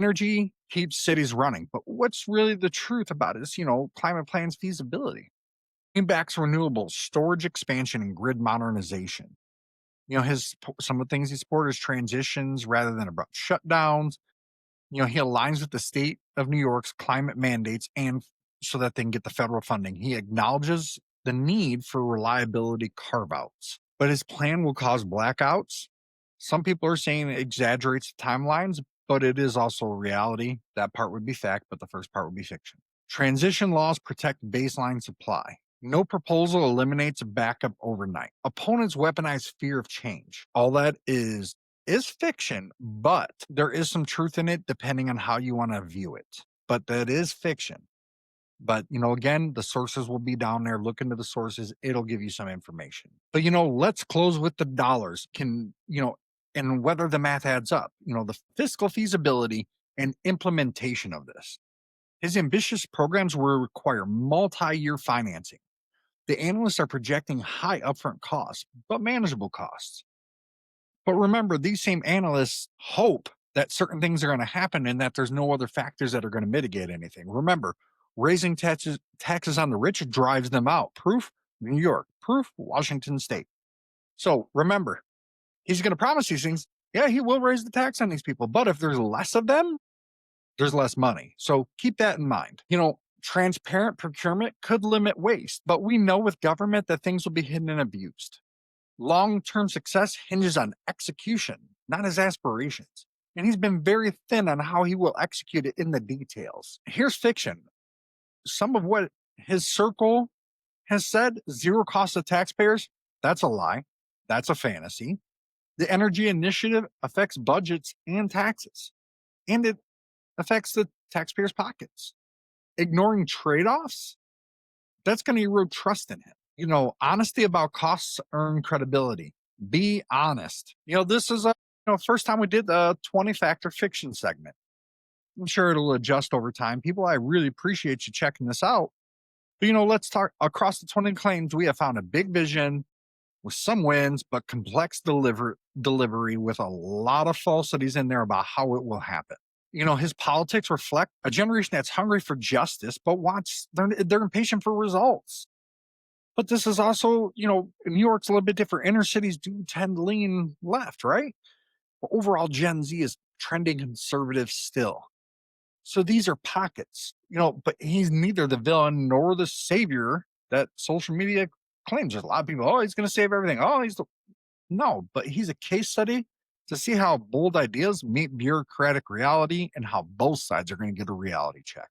Energy keeps cities running, but what's really the truth about it is, climate plan's feasibility. He backs renewables, storage expansion, and grid modernization. Some of the things he supports is transitions rather than abrupt shutdowns. He aligns with the state of New York's climate mandates and so that they can get the federal funding. He acknowledges the need for reliability carve outs, but his plan will cause blackouts. Some people are saying it exaggerates the timelines, but it is also a reality. That part would be fact, but the first part would be fiction. Transition laws protect baseline supply. No proposal eliminates a backup overnight. Opponents weaponize fear of change. All that is fiction, but there is some truth in it depending on how you want to view it. But that is fiction. But, again, the sources will be down there. Look into the sources. It'll give you some information. But, let's close with the dollars. And whether the math adds up, the fiscal feasibility and implementation of this. His ambitious programs will require multi year financing. The analysts are projecting high upfront costs, but manageable costs. But remember, these same analysts hope that certain things are going to happen and that there's no other factors that are going to mitigate anything. Remember, raising taxes on the rich drives them out. Proof, New York. Proof, Washington State. So remember, he's going to promise these things. Yeah, he will raise the tax on these people. But if there's less of them, there's less money. So keep that in mind. Transparent procurement could limit waste, but we know with government that things will be hidden and abused. Long-term success hinges on execution, not his aspirations. And he's been very thin on how he will execute it in the details. Here's fiction. Some of what his circle has said, zero cost to taxpayers, that's a lie. That's a fantasy. The energy initiative affects budgets and taxes, and it affects the taxpayers' pockets. Ignoring trade-offs, that's going to erode trust in him. Honesty about costs earn credibility. Be honest. This is a first time we did the 20 factor fiction segment. I'm sure it'll adjust over time. People, I really appreciate you checking this out. But let's talk across the 20 claims. We have found a big vision with some wins, but complex delivery with a lot of falsities in there about how it will happen. His politics reflect a generation that's hungry for justice, but they're impatient for results. But this is also, New York's a little bit different. Inner cities do tend to lean left, right? But overall, Gen Z is trending conservative still. So these are pockets, but he's neither the villain nor the savior that social media claims. There's a lot of people, oh, he's going to save everything. Oh, no, but he's a case study to see how bold ideas meet bureaucratic reality and how both sides are going to get a reality check.